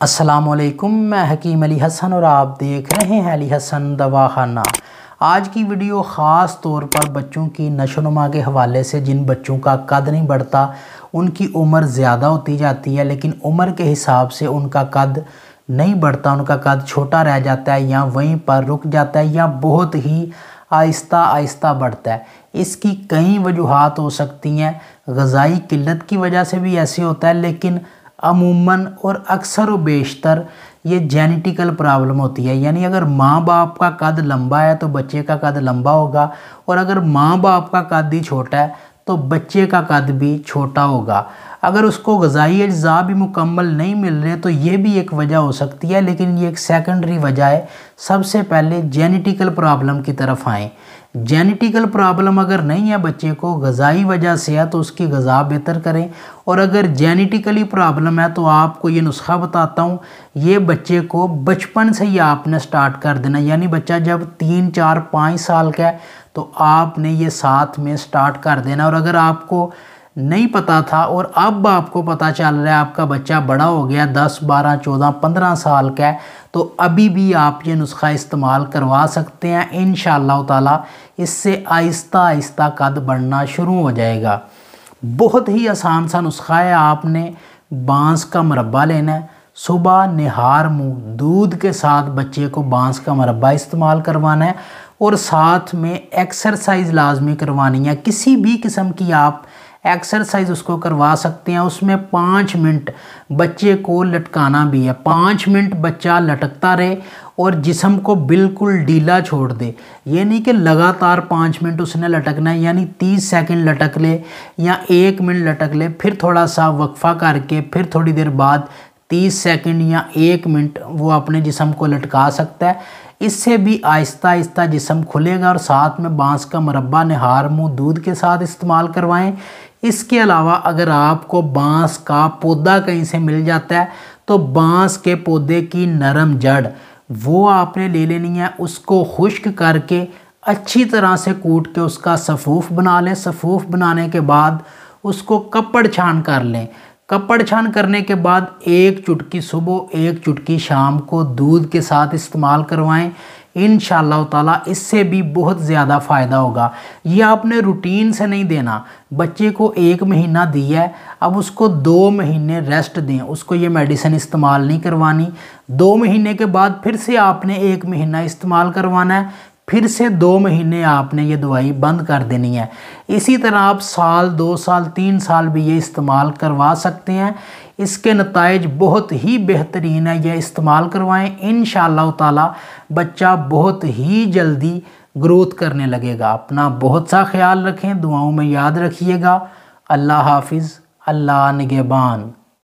अस्सलामुअलैकुम, मैं हकीम अली हसन और आप देख रहे हैं अली हसन दवाखाना। आज की वीडियो ख़ास तौर पर बच्चों की नशोनुमा के हवाले से, जिन बच्चों का कद नहीं बढ़ता, उनकी उम्र ज़्यादा होती जाती है लेकिन उम्र के हिसाब से उनका कद नहीं बढ़ता, उनका कद छोटा रह जाता है या वहीं पर रुक जाता है या बहुत ही आहिस्ता आहिस्ता बढ़ता है। इसकी कई वजूहात हो सकती हैं। ग़िज़ाई किल्लत की वजह से भी ऐसे होता है, लेकिन अमूमन और अक्सर व बेशतर ये जेनेटिकल प्रॉब्लम होती है। यानी अगर माँ बाप का कद लंबा है तो बच्चे का कद लंबा होगा, और अगर माँ बाप का कद ही छोटा है तो बच्चे का कद भी छोटा होगा। अगर उसको ग़िज़ाई अज्ज़ा भी मुकम्मल नहीं मिल रहे तो ये भी एक वजह हो सकती है, लेकिन ये एक सेकेंडरी वजह है। सबसे पहले जेनेटिकल प्रॉब्लम की तरफ आएँ। जेनेटिकल प्रॉब्लम अगर नहीं है, बच्चे को ग़िज़ाई वजह से है, तो उसकी ग़िज़ा बेहतर करें। और अगर जेनेटिकली प्रॉब्लम है तो आपको ये नुस्खा बताता हूँ, ये बच्चे को बचपन से ही आपने स्टार्ट कर देना। यानी बच्चा जब 3, 4, 5 साल का है तो आपने ये साथ में स्टार्ट कर देना। और अगर आपको नहीं पता था और अब आपको पता चल रहा है, आपका बच्चा बड़ा हो गया, 10, 12, 14, 15 साल का है, तो अभी भी आप ये नुस्खा इस्तेमाल करवा सकते हैं। इंशाअल्लाह ताला इससे आहिस्ता आहिस्ता कद बढ़ना शुरू हो जाएगा। बहुत ही आसान सा नुस्खा है। आपने बांस का मुरब्बा लेना है, सुबह निहार मुँह दूध के साथ बच्चे को बांस का मुरब्बा इस्तेमाल करवाना है, और साथ में एक्सरसाइज लाजमी करवानी है। किसी भी किस्म की आप एक्सरसाइज उसको करवा सकते हैं। उसमें 5 मिनट बच्चे को लटकाना भी है। 5 मिनट बच्चा लटकता रहे और जिस्म को बिल्कुल ढीला छोड़ दे। ये नहीं कि लगातार 5 मिनट उसने लटकना है, यानी 30 सेकंड लटक ले या 1 मिनट लटक ले, फिर थोड़ा सा वक्फा करके फिर थोड़ी देर बाद 30 सेकंड या 1 मिनट वो अपने जिस्म को लटका सकता है। इससे भी आहिस्ता आहिस्ता जिस्म खुलेगा। और साथ में बांस का मुरब्बा निहार मुँह दूध के साथ इस्तेमाल करवाएं। इसके अलावा अगर आपको बांस का पौधा कहीं से मिल जाता है तो बांस के पौधे की नरम जड़ वो आपने ले लेनी है। उसको खुश्क करके अच्छी तरह से कूट के उसका सफ़ूफ बना लें। सफ़ूफ बनाने के बाद उसको कपड़ छान कर लें। कपड़ छान करने के बाद 1 चुटकी सुबह 1 चुटकी शाम को दूध के साथ इस्तेमाल करवाएं। इंशाअल्लाह ताला इससे भी बहुत ज़्यादा फ़ायदा होगा। ये आपने रूटीन से नहीं देना। बच्चे को 1 महीना दिया है, अब उसको 2 महीने रेस्ट दें। उसको ये मेडिसिन इस्तेमाल नहीं करवानी। 2 महीने के बाद फिर से आपने 1 महीना इस्तेमाल करवाना है, फिर से 2 महीने आपने ये दवाई बंद कर देनी है। इसी तरह आप साल, 2 साल, 3 साल भी ये इस्तेमाल करवा सकते हैं। इसके नताइज बहुत ही बेहतरीन है। यह इस्तेमाल करवाएं। इंशाअल्लाह ताला बच्चा बहुत ही जल्दी ग्रोथ करने लगेगा। अपना बहुत सा ख्याल रखें, दुआओं में याद रखिएगा। अल्लाह हाफिज़, अल्लाह निगहबान।